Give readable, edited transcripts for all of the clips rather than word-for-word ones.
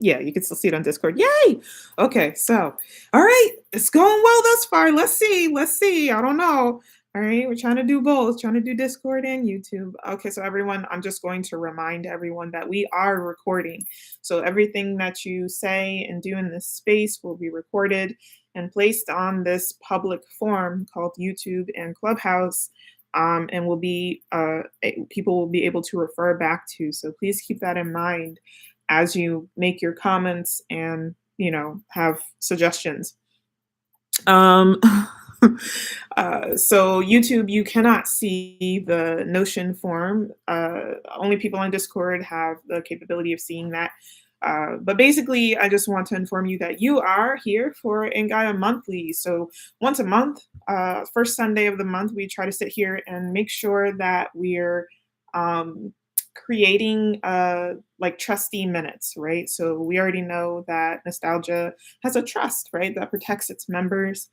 Yeah, you can still see it on Discord. Yay! Okay, so all right, it's going well thus far. Let's see. Let's see. I don't know. All right, we're trying to do both, trying to do Discord and YouTube. Okay, so everyone, I'm just going to remind everyone that we are recording. So everything that you say and do in this space will be recorded and placed on this public forum called YouTube and Clubhouse. And will be people will be able to refer back to. So please keep that in mind as you make your comments and have suggestions. um so YouTube, you cannot see the Notion form. Only people on Discord have the capability of seeing that. But basically, I just want to inform you that you are here for nGAIA monthly. So once a month, first Sunday of the month, we try to sit here and make sure that we're um, creating like trustee minutes, right? So we already know that Nostalgia has a trust, right, that protects its members.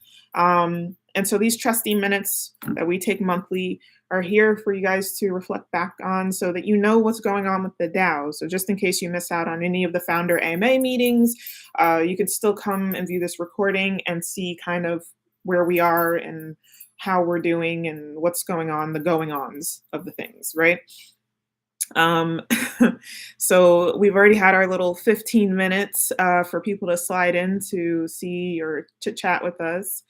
And so these trustee minutes that we take monthly are here for you guys to reflect back on so that you know what's going on with the DAO. So just in case you miss out on any of the founder AMA meetings, you can still come and view this recording and see kind of where we are and how we're doing and what's going on, the going ons of the things, right? Um, so we've already had our little 15 minutes for people to slide in to see or to chat with us.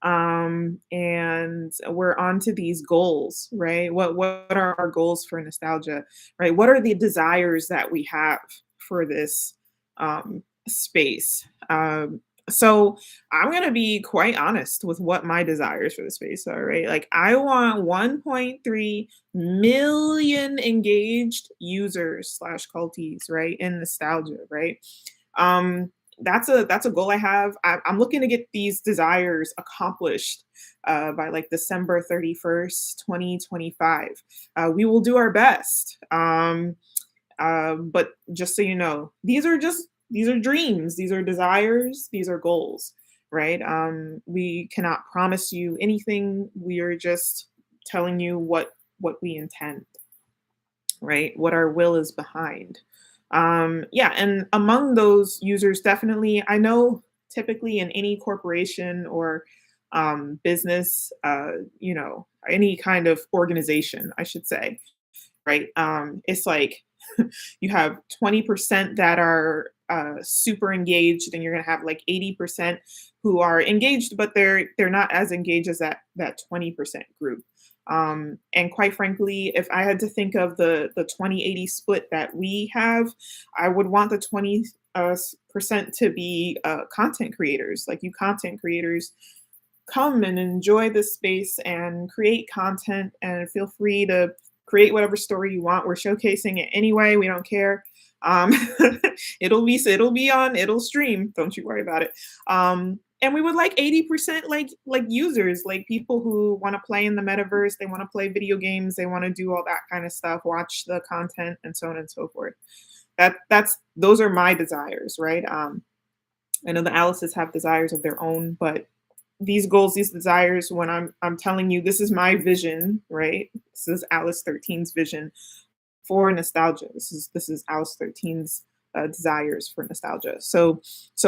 And we're on to these goals, right? What are our goals for Nostalgia, right? What are the desires that we have for this space? So I'm gonna be quite honest with what my desires for the space are, right? Like I want 1.3 million engaged users slash culties, right? In Nostalgia, right? Um, that's a goal I have. I'm looking to get these desires accomplished by like December 31st, 2025. We will do our best. But just so you know, these are dreams, these are desires, these are goals, right? We cannot promise you anything. We are just telling you what we intend, right? What our will is behind. Yeah, and among those users, definitely, I know typically in any corporation or business, any kind of organization, I should say, right? It's like you have 20% that are super engaged, and you're gonna have like 80% who are engaged, but they're not as engaged as that 20% group. And quite frankly, if I had to think of the 20/80 split that we have, I would want the 20 percent to be content creators. Like you content creators, come and enjoy this space and create content and feel free to create whatever story you want. We're showcasing it anyway. We don't care. Um, it'll stream. Don't you worry about it. And we would like 80% like users, like people who want to play in the metaverse, they want to play video games, they want to do all that kind of stuff, watch the content and so on and so forth. That's those are my desires, right? I know the Alice's have desires of their own, but these goals, these desires, when I'm telling you this is my vision, right? This is Alice 13's vision for Nostalgia. This is Alice 13's desires for Nostalgia. So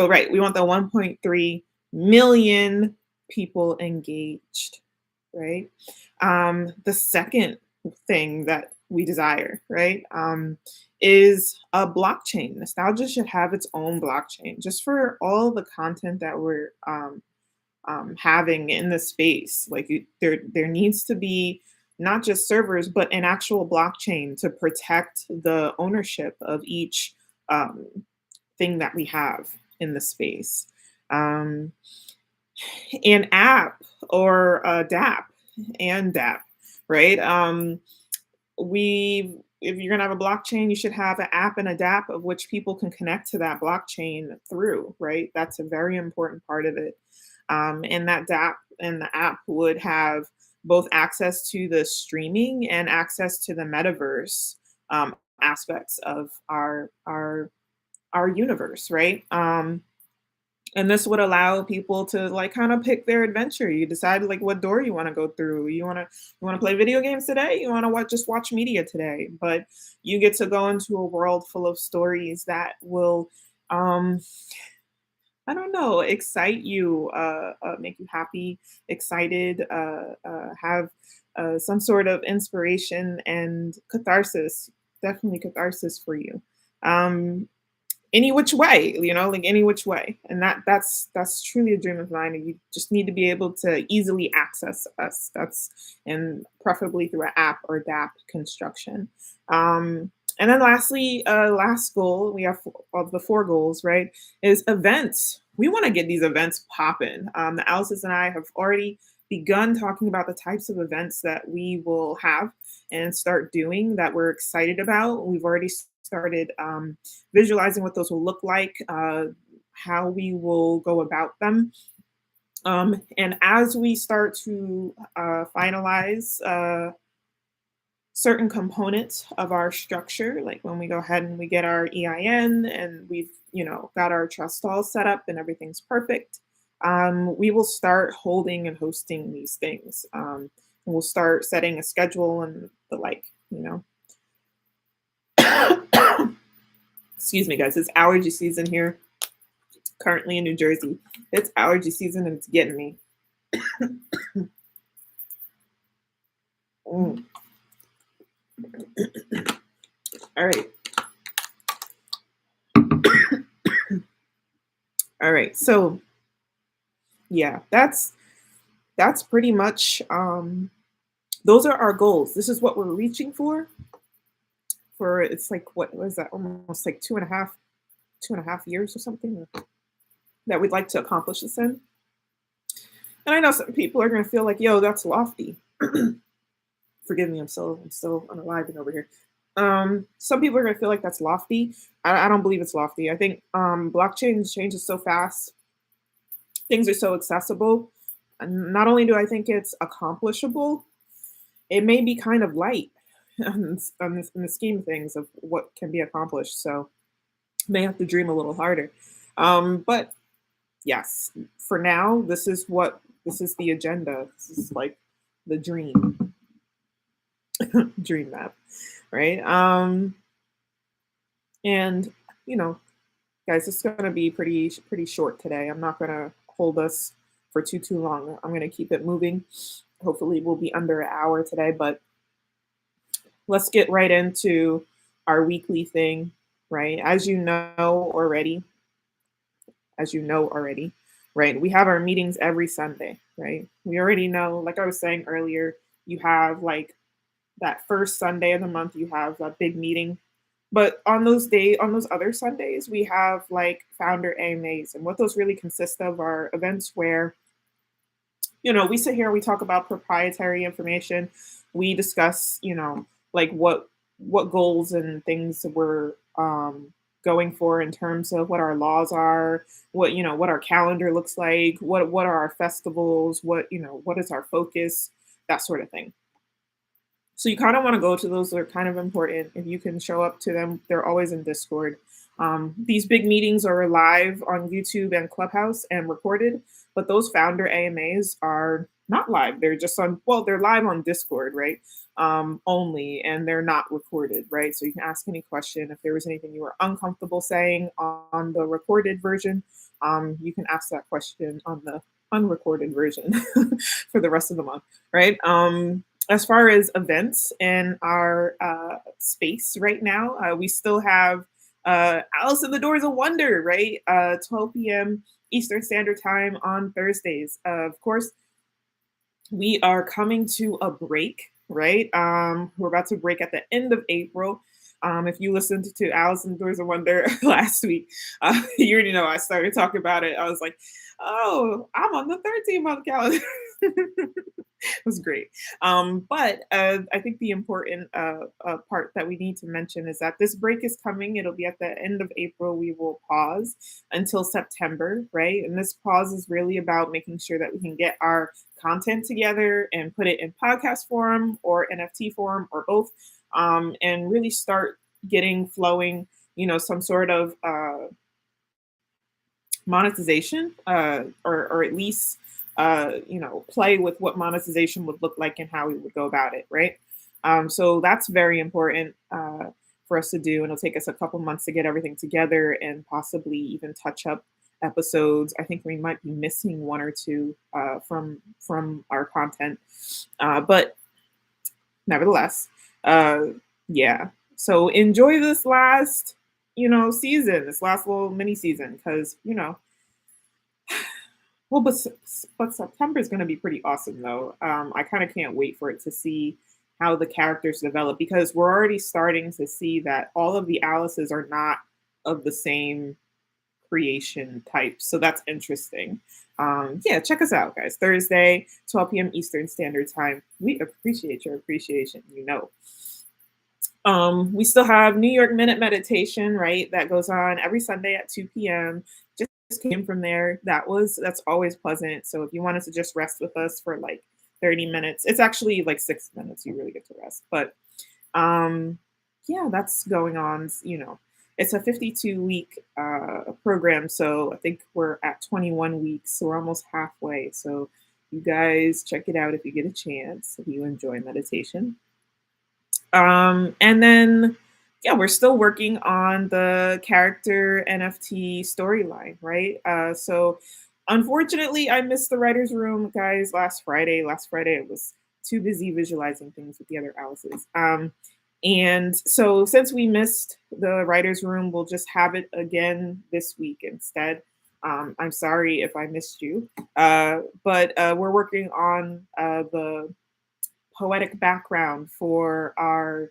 right, we want the 1.3 million people engaged, right? The second thing that we desire, right, is a blockchain. Nostalgia should have its own blockchain just for all the content that we're having in the space. Like there needs to be not just servers, but an actual blockchain to protect the ownership of each um, thing that we have in the space. Um, an app or a DApp and DApp, right? We If you're gonna have a blockchain, you should have an app and a DApp of which people can connect to that blockchain through, right? That's a very important part of it. And that DApp and the app would have both access to the streaming and access to the metaverse aspects of our universe, right? And this would allow people to like kind of pick their adventure. You decide like what door you want to go through. You want to play video games today? You want to just watch media today? But you get to go into a world full of stories that will um, I don't know, excite you, make you happy, excited, have some sort of inspiration and catharsis, definitely catharsis for you. Um, any which way, like any which way. And that's truly a dream of mine. And you just need to be able to easily access us. And preferably through an app or DApp construction. And then lastly, last goal, we have of the four goals, right? Is events. We want to get these events popping. The Alice's and I have already begun talking about the types of events that we will have and start doing that we're excited about. We've already started visualizing what those will look like, how we will go about them. And as we start to finalize certain components of our structure, like when we go ahead and we get our EIN and we've, got our trust all set up and everything's perfect, we will start holding and hosting these things. We'll start setting a schedule and the like. Excuse me, guys. It's allergy season here, currently in New Jersey. It's allergy season and it's getting me. Mm. All right. All right. So yeah, that's pretty much those are our goals. This is what we're reaching for. For it's like what was that? Almost like 2.5 years or something that we'd like to accomplish this in. And I know some people are gonna feel like, yo, that's lofty. Forgive me, I'm still unaliving over here. Some people are gonna feel like that's lofty. I don't believe it's lofty. I think blockchain changes so fast, things are so accessible. And not only do I think it's accomplishable, it may be kind of light in the scheme of things of what can be accomplished. So may have to dream a little harder. But yes, for now, this is the agenda. This is like the dream map, right? And you know, guys, it's gonna be pretty short today. I'm not gonna hold us for too long. I'm gonna keep it moving. Hopefully, we'll be under an hour today, but let's get right into our weekly thing, right? As you know already, right? We have our meetings every Sunday, right? We already know, like I was saying earlier, you have like that first Sunday of the month, you have a big meeting. But on those other Sundays, we have like founder AMAs. And what those really consist of are events where, we sit here, we talk about proprietary information. We discuss, like what goals and things we're going for in terms of what our laws are, what our calendar looks like, what are our festivals, what is our focus, that sort of thing. So you kind of want to go to those. They're kind of important. If you can show up to them, they're always in Discord. These big meetings are live on YouTube and Clubhouse and recorded, but those founder AMAs are not live. They're just they're live on Discord, right? Only, and they're not recorded, right? So you can ask any question. If there was anything you were uncomfortable saying on the recorded version, you can ask that question on the unrecorded version for the rest of the month, right? As far as events in our space right now, we still have Alice in the Doors of Wonder, right? 12 p.m. Eastern Standard Time on Thursdays. Of course, we are coming to a break, right? We're about to break at the end of April. If you listened to Alice in the Doors of Wonder last week, you already know I started talking about it. I was like, oh, I'm on the 13-month calendar. It was great. But I think the important part that we need to mention is that this break is coming. It'll be at the end of April. We will pause until September, right? And this pause is really about making sure that we can get our content together and put it in podcast form or NFT form or both, and really start getting flowing, some sort of monetization, or at least play with what monetization would look like and how we would go about it, right? So that's very important. for us to do, and it'll take us a couple months to get everything together and possibly even touch up episodes. I think we might be missing one or two from our content, but nevertheless, uh, yeah. So enjoy this last, season, this last little mini season, because well, but September is going to be pretty awesome, though. I kind of can't wait for it to see how the characters develop, because we're already starting to see that all of the Alices are not of the same creation type. So that's interesting. Yeah, check us out, guys. Thursday, 12 p.m. Eastern Standard Time. We appreciate your appreciation, We still have New York Minute Meditation, right? That goes on every Sunday at 2 p.m. Just came from there. That's always pleasant. So if you wanted to just rest with us for like 30 minutes, it's actually like 6 minutes. You really get to rest. But yeah, that's going on. It's a 52-week program. So I think we're at 21 weeks. So we're almost halfway. So you guys check it out if you get a chance, if you enjoy meditation. And then, yeah, we're still working on the character NFT storyline, right? So unfortunately, I missed the writer's room, guys, last Friday. Last Friday, I was too busy visualizing things with the other Alices. And so since we missed the writer's room, we'll just have it again this week instead. I'm sorry if I missed you, but we're working on the poetic background for our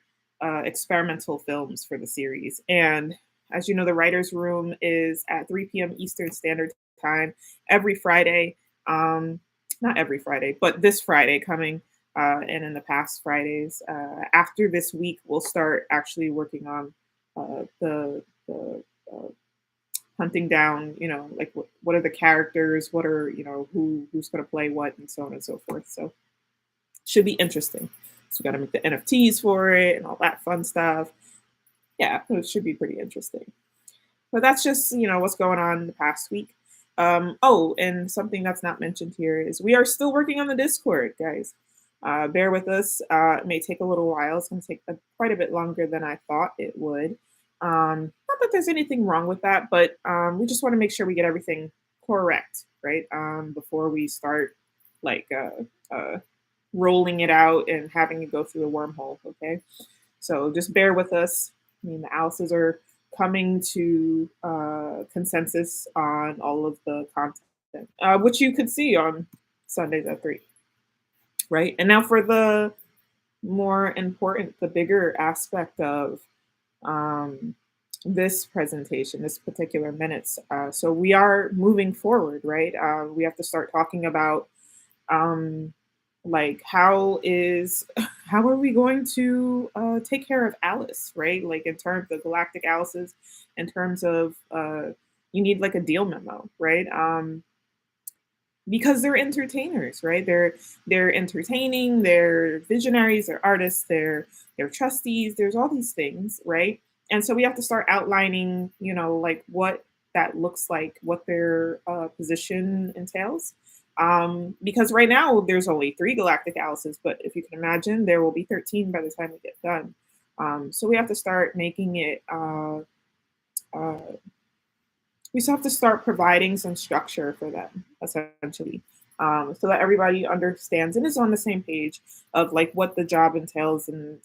experimental films for the series. And as you know, the writer's room is at 3 p.m. Eastern Standard Time every Friday. Not every Friday, but this Friday coming, and in the past Fridays. After this week, we'll start actually working on the hunting down, like what are the characters, what are, who's going to play what, and so on and so forth. So should be interesting. So we got to make the NFTs for it and all that fun stuff. Yeah, it should be pretty interesting. But that's just, what's going on the past week. Oh, and something that's not mentioned here is we are still working on the Discord, guys. Bear with us. It may take a little while. It's going to take quite a bit longer than I thought it would. Not that there's anything wrong with that, but we just want to make sure we get everything correct, right? Before we start like rolling it out and having it go through the wormhole, okay? So just bear with us. I mean, the Alices are coming to consensus on all of the content, which you could see on Sundays at 3, right? And now for the more important, the bigger aspect of this presentation, this particular minutes. So we are moving forward, right? We have to start talking about like how are we going to take care of Alice, right? Like in terms of galactic Alices, in terms of you need like a deal memo, right? Because they're entertainers, right? They're entertaining, they're visionaries, they're artists, they're trustees. There's all these things, right? And so we have to start outlining, like what that looks like, what their position entails. Because right now there's only 3 galactic Alices, but if you can imagine, there will be 13 by the time we get done. So we have to start making it. We still have to start providing some structure for them, essentially, so that everybody understands and is on the same page of like what the job entails, and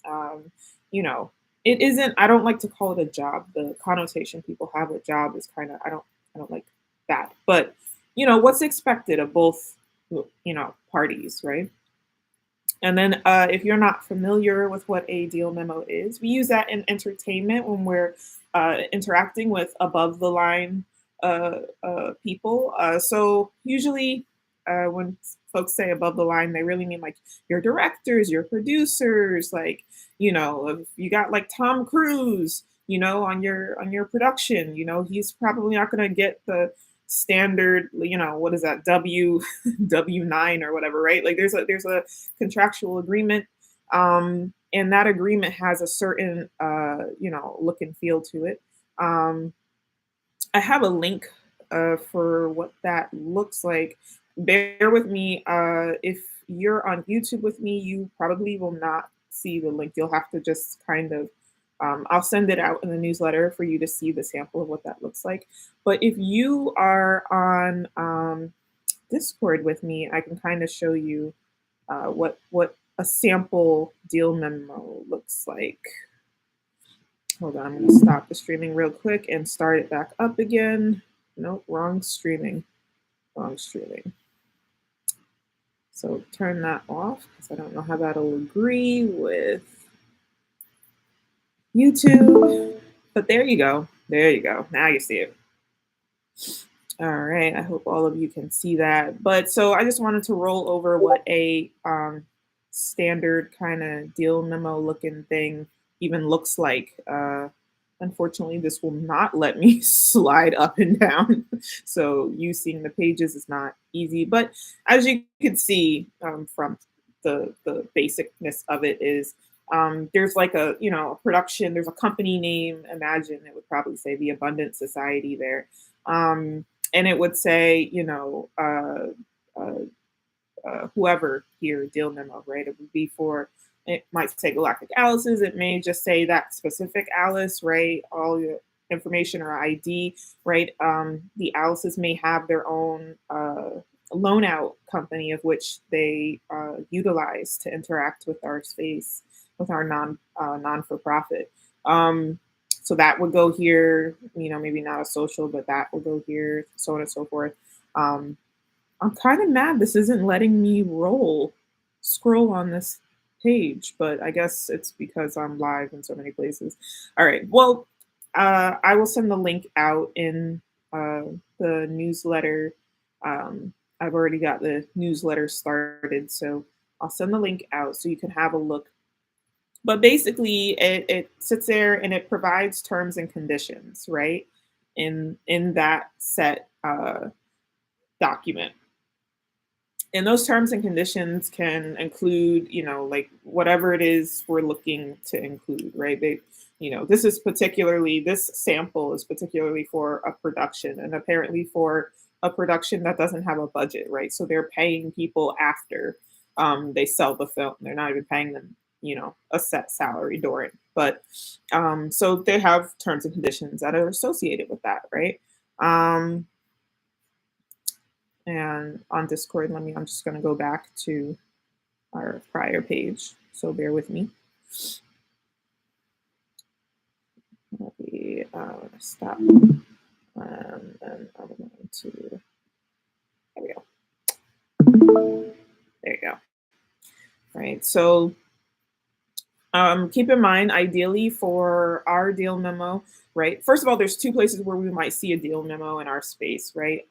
it isn't. I don't like to call it a job. The connotation people have with job is kind of I don't like that, but what's expected of both parties, right? And then if you're not familiar with what a deal memo is, we use that in entertainment when we're interacting with above the line people. So usually when folks say above the line, they really mean like your directors, your producers, like, if you got like Tom Cruise, on your production, he's probably not going to get the standard, what is that, W9 or whatever, right? Like there's a contractual agreement, and that agreement has a certain look and feel to it. I have a link for what that looks like. Bear with me. If you're on YouTube with me, you probably will not see the link. You'll have to just kind of I'll send it out in the newsletter for you to see the sample of what that looks like. But if you are on Discord with me, I can kind of show you what a sample deal memo looks like. Hold on, I'm going to stop the streaming real quick and start it back up again. Nope, wrong streaming. Wrong streaming. So turn that off because I don't know how that'll agree with YouTube. But there you go. There you go. Now you see it. All right. I hope all of you can see that. But so I just wanted to roll over what a standard kind of deal memo looking thing even looks like. Unfortunately, this will not let me slide up and down. So you seeing the pages is not easy. But as you can see from the basicness of it is there's like a, a production, there's a company name. Imagine it would probably say the Abundant Society there. And it would say, whoever here, deal memo, right? It would be for, it might say Galactic Alice's. It may just say that specific Alice, right? All your information or ID, right? The Alice's may have their own loan out company of which they utilize to interact with our space, with our non-for-profit. So that would go here, maybe not a social, but that will go here, so on and so forth. I'm kind of mad this isn't letting me scroll on this page, but I guess it's because I'm live in so many places. All right, well, I will send the link out in the newsletter. I've already got the newsletter started, so I'll send the link out so you can have a look. But basically, it sits there and it provides terms and conditions, right? In that set document. And those terms and conditions can include, like whatever it is we're looking to include, right? This sample is particularly for a production, and apparently for a production that doesn't have a budget, right? So they're paying people after they sell the film. They're not even paying them, a set salary during. But so they have terms and conditions that are associated with that, right? And on Discord, I'm just going to go back to our prior page. So bear with me. Let me stop. And I'm going to, there we go. There you go. Right. So keep in mind, ideally for our deal memo, right? First of all, there's two places where we might see a deal memo in our space, right?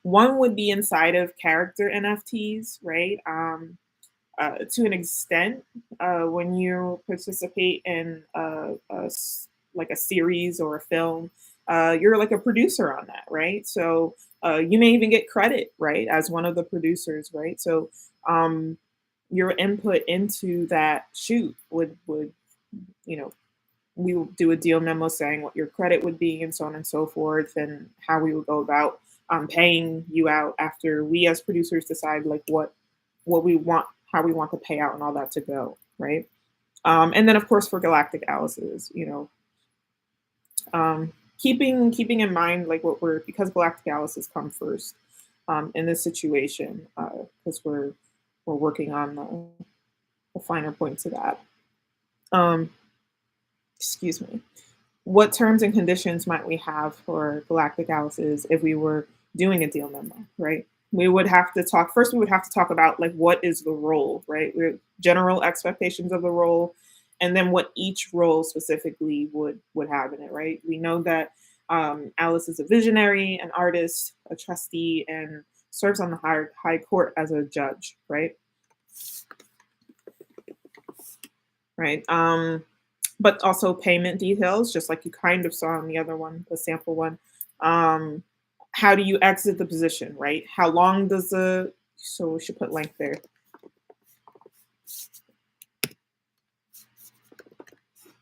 One would be inside of character NFTs, right? To an extent, when you participate in like a series or a film, you're like a producer on that, right? So you may even get credit, right, as one of the producers, right? So your input into that shoot would we will do a deal memo saying what your credit would be and so on and so forth, and how we would go about paying you out after we as producers decide like what we want, how we want the payout and all that to go, right? And then of course for Galactic Alice's, keeping in mind like because Galactic Alice's come first in this situation, because we're working on the finer points of that. Excuse me. What terms and conditions might we have for Galactic Alice's if we were doing a deal memo, right? We would have to talk about like what is the role, right? General expectations of the role, and then what each role specifically would have in it, right? We know that Alice is a visionary, an artist, a trustee, and serves on the high court as a judge, right? Right. But also payment details, just like you kind of saw in the other one, the sample one. How do you exit the position, right? How long does so we should put length there.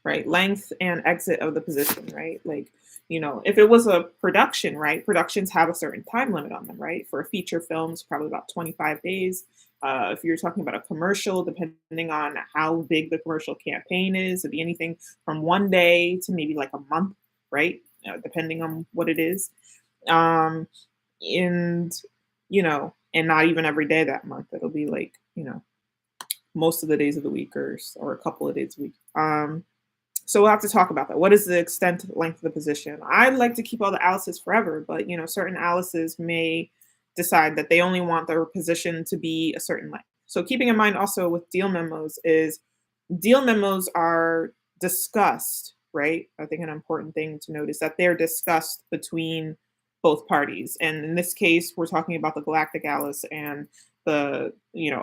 Right, length and exit of the position, right? Like, if it was a production, right? Productions have a certain time limit on them, right? For a feature film, it's probably about 25 days. If you're talking about a commercial, depending on how big the commercial campaign is, it'd be anything from 1 day to maybe like a month, right? Depending on what it is. Um, and and not even every day that month. It'll be like, most of the days of the week, or a couple of days a week. So we'll have to talk about that. What is the extent, length of the position? I'd like to keep all the Alice's forever, but certain Alice's may decide that they only want their position to be a certain length. So keeping in mind also with deal memos is deal memos are discussed, right? I think an important thing to note is that they're discussed between both parties. And in this case, we're talking about the Galactic Alice and the,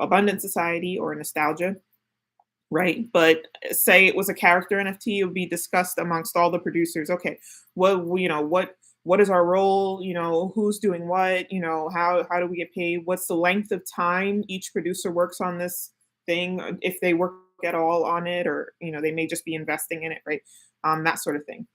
Abundant Society or Nostalgia, right? But say it was a character NFT, it would be discussed amongst all the producers. Okay, what is our role? Who's doing what? How do we get paid? What's the length of time each producer works on this thing, if they work at all on it, or they may just be investing in it, right? That sort of thing.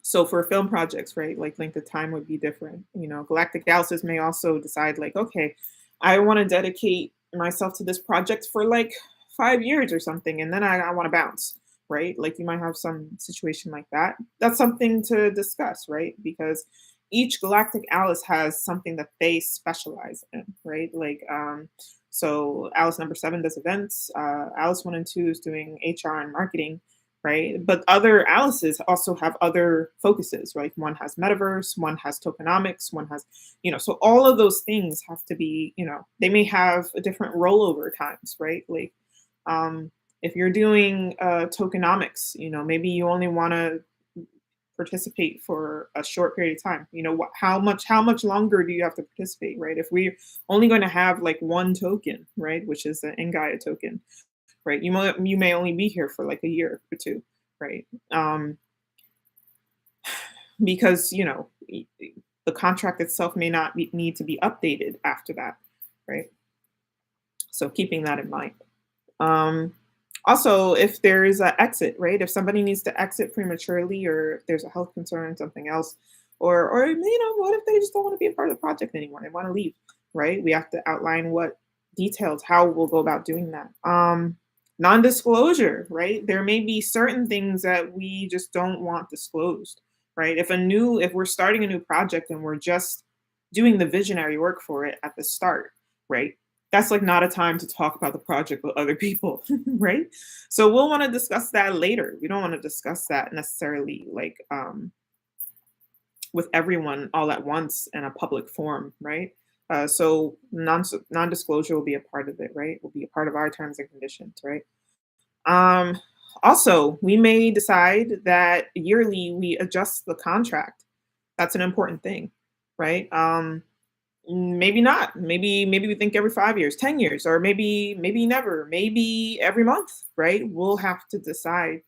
So for film projects, right, like length of time would be different. Galactic Galaxies may also decide like, okay, I want to dedicate myself to this project for like 5 years or something, and then I want to bounce, right? Like you might have some situation like that. That's something to discuss, right? Because each Galactic Alice has something that they specialize in, right? Like, so Alice number 7 does events. Alice 1 and 2 is doing HR and marketing, right? But other Alice's also have other focuses, right? One has metaverse, one has tokenomics, one has, so all of those things have to be, they may have a different rollover times, right? Like, if you're doing tokenomics, maybe you only want to participate for a short period of time. How much longer do you have to participate, right? If we're only going to have like one token, right, which is the nGAIA token, right? You may only be here for like a year or two, right? Because the contract itself may not need to be updated after that, right? So keeping that in mind. Also, if there is an exit, right? If somebody needs to exit prematurely, or if there's a health concern, something else, or what if they just don't want to be a part of the project anymore? They want to leave, right? We have to outline what details, how we'll go about doing that. Non-disclosure, right? There may be certain things that we just don't want disclosed, right? If we're starting a new project and we're just doing the visionary work for it at the start, right? That's like not a time to talk about the project with other people, right? So we'll want to discuss that later. We don't want to discuss that necessarily like with everyone all at once in a public forum, right? So non-disclosure will be a part of it, right? Will be a part of our terms and conditions, right? Also, we may decide that yearly we adjust the contract. That's an important thing, right? Maybe not. Maybe we think every 5 years, 10 years, or maybe never. Maybe every month, right? We'll have to decide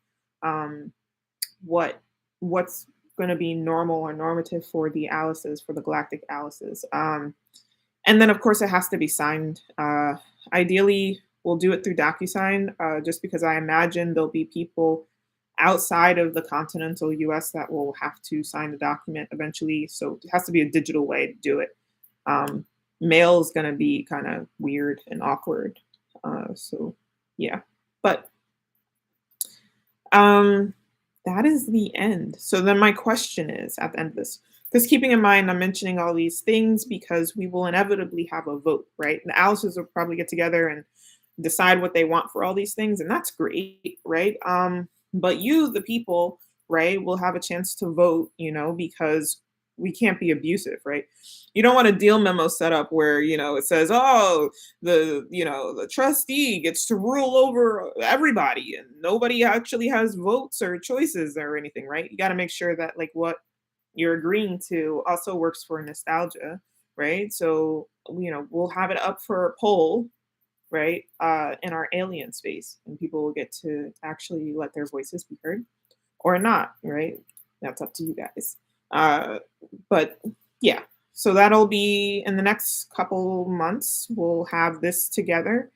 what's going to be normal or normative for the Alice's, for the Galactic Alice's. And then, of course, it has to be signed. Ideally, we'll do it through DocuSign, just because I imagine there'll be people outside of the continental US that will have to sign the document eventually. So it has to be a digital way to do it. Mail is going to be kind of weird and awkward. So, yeah. But that is the end. So then my question is at the end of this, because keeping in mind, I'm mentioning all these things because we will inevitably have a vote, right? The Alice's will probably get together and decide what they want for all these things, and that's great, right? But you, the people, right, will have a chance to vote, because we can't be abusive, right? You don't want a deal memo set up where, it says, oh, the trustee gets to rule over everybody and nobody actually has votes or choices or anything, right? You got to make sure that like what you're agreeing to also works for nostalgia, right? So, we'll have it up for a poll, right, in our alien space, and people will get to actually let their voices be heard or not, right? That's up to you guys. But yeah, so that'll be in the next couple months. We'll have this together.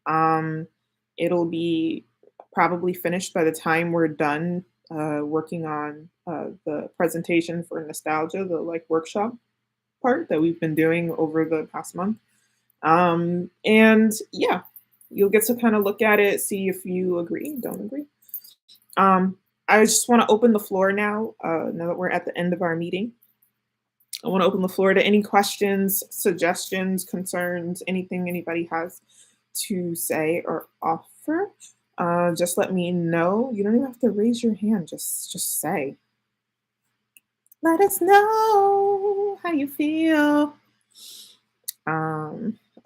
It'll be probably finished by the time we're done working on the presentation for nostalgia, the like workshop part that we've been doing over the past month. And yeah, you'll get to kind of look at it, see if you agree, don't agree. Um, I just want to open the floor now. Now that we're at the end of our meeting, I want to open the floor to any questions, suggestions, concerns, anything anybody has to say or offer. Just let me know. You don't even have to raise your hand. Just say. Let us know how you feel.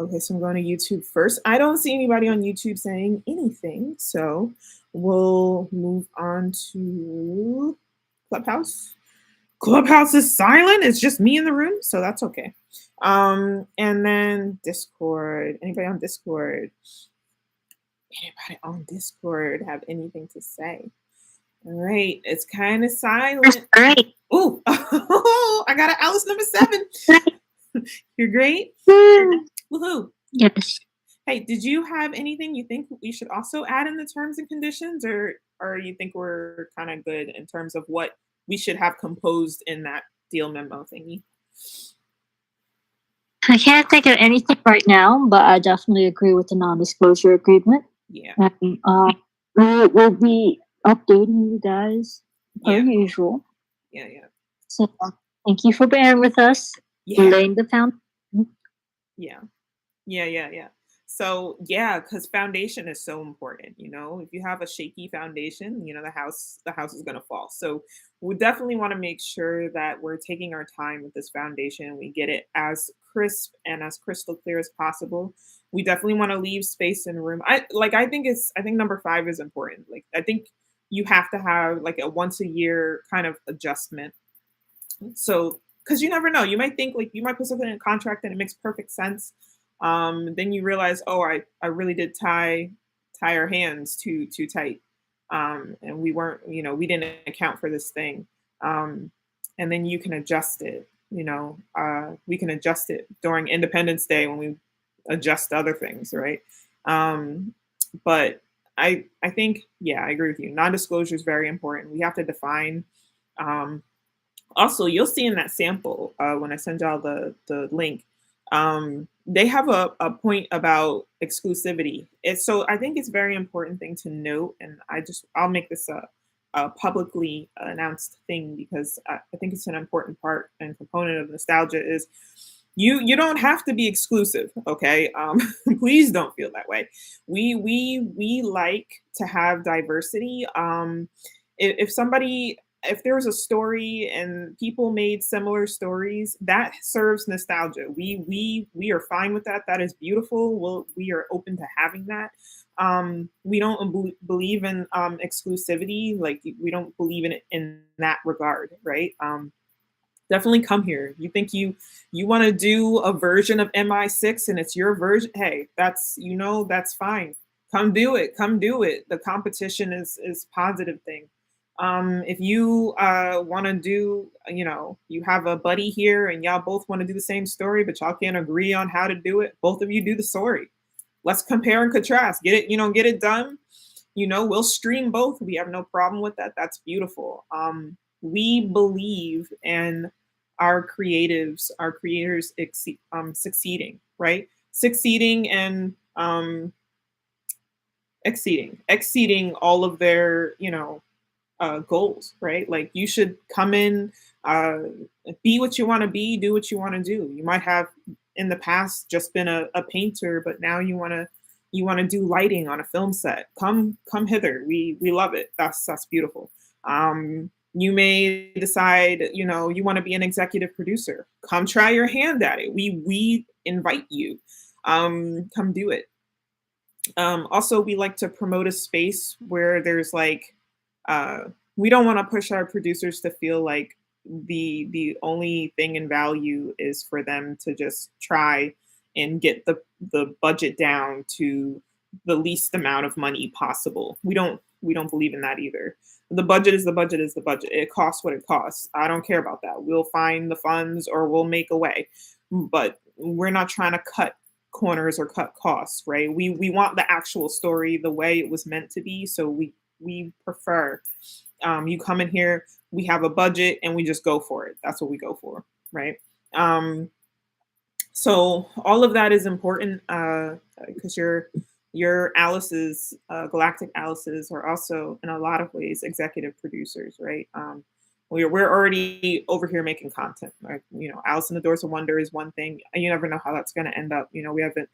Okay, so I'm going to YouTube first. I don't see anybody on YouTube saying anything, so we'll move on to Clubhouse. Clubhouse is silent. It's just me in the room, so that's okay. And then Discord. Anybody on Discord? Anybody on Discord have anything to say? All right, it's kind of silent. Great. Ooh, I got an Alice number 7. You're great. Woohoo. Yes. Hey, did you have anything you think we should also add in the terms and conditions, or you think we're kind of good in terms of what we should have composed in that deal memo thingy? I can't think of anything right now, but I definitely agree with the non-disclosure agreement. Yeah, And we'll be updating you guys per yeah, usual. yeah, yeah, So thank you for bearing with us, yeah, laying the foundation. yeah. Yeah, yeah, yeah. So yeah, because foundation is so important. If you have a shaky foundation, the house is gonna fall. So we definitely want to make sure that we're taking our time with this foundation. We get it as crisp and as crystal clear as possible. We definitely want to leave space and room. I think number 5 is important. Like I think you have to have like a once a year kind of adjustment. So, because you never know, you might think like you might put something in a contract and it makes perfect sense. Then you realize, oh, I really did tie our hands too tight, and we weren't, we didn't account for this thing, and then you can adjust it. We can adjust it during Independence Day when we adjust other things, right? But I think, yeah, I agree with you. Non-disclosure is very important. We have to define. Um, Also, you'll see in that sample when I send y'all the link, they have a point about exclusivity. So I think it's a very important thing to note, and I'll make this a publicly announced thing because I think it's an important part and component of nostalgia is you don't have to be exclusive, okay? Please don't feel that way. We like to have diversity. If there was a story and people made similar stories, that serves nostalgia. We are fine with that. That is beautiful. We are open to having that. We don't believe in exclusivity. Like we don't believe in it in that regard, right? Definitely come here. You think you want to do a version of MI6 and it's your version? Hey, that's fine. Come do it. Come do it. The competition is positive thing. If you want to do, you have a buddy here and y'all both want to do the same story, but y'all can't agree on how to do it. Both of you do the story. Let's compare and contrast. Get it done. We'll stream both. We have no problem with that. That's beautiful. We believe in our creators succeeding, right? Succeeding and exceeding all of their, goals, right? Like you should come in, uh, be what you want to be, do what you want to do. You might have in the past just been a painter, but now you want to do lighting on a film set. Come hither. We love it. That's beautiful. You may decide, you want to be an executive producer. Come try your hand at it. We invite you. Come do it. Also, we like to promote a space where there's like, uh, we don't want to push our producers to feel like the only thing in value is for them to just try and get the budget down to the least amount of money possible. We don't believe in that either. The budget is the budget is the budget. It costs what it costs. I don't care about that. We'll find the funds or we'll make a way. But we're not trying to cut corners or cut costs, right? We want the actual story the way it was meant to be. So we prefer you come in here, we have a budget and we just go for it. That's what we go for, right? So all of that is important because your Alice's Galactic Alice's are also in a lot of ways executive producers, right? We're already over here making content, right? Alice in the Doors of Wonder is one thing. You never know how that's going to end up. We haven't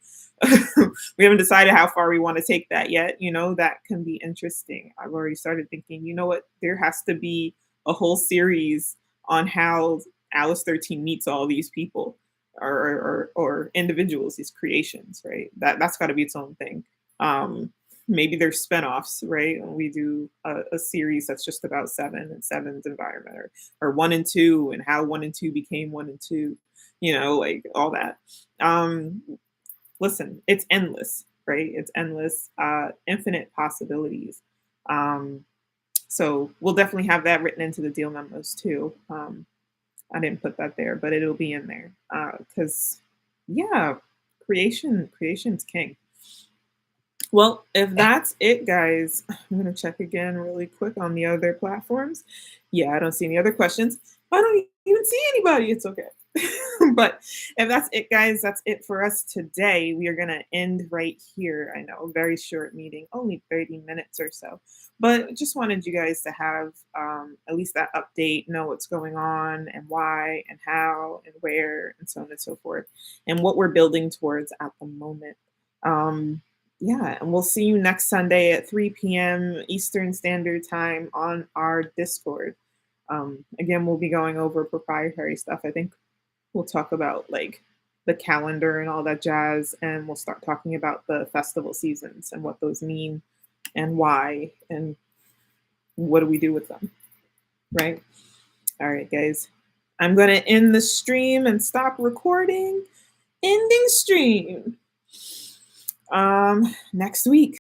we haven't decided how far we want to take that yet. That can be interesting. I've already started thinking. You know what? There has to be a whole series on how Alice 13 meets all these people or individuals, these creations, right? That's got to be its own thing. Um, Maybe there's spinoffs, right? And we do a series that's just about Seven and Seven's environment, or One and Two, and how One and Two became One and Two, like all that. Um, Listen, it's endless, right? It's endless, infinite possibilities. Um, so we'll definitely have that written into the deal memos too. I didn't put that there, but it'll be in there because, yeah, creation's king. Well, if that's it, guys, I'm gonna check again really quick on the other platforms. Yeah, I don't see any other questions. I don't even see anybody. It's okay. But if that's it, guys, that's it for us today. We are gonna end right here. I know, very short meeting, only 30 minutes or so. But just wanted you guys to have at least that update, know what's going on and why and how and where and so on and so forth, and what we're building towards at the moment. Um, yeah, and we'll see you next Sunday at 3 p.m. Eastern Standard Time on our Discord. Again, we'll be going over proprietary stuff. I think we'll talk about like the calendar and all that jazz, and we'll start talking about the festival seasons and what those mean and why and what do we do with them, right? All right, guys. I'm going to end the stream and stop recording. Ending stream. Next week.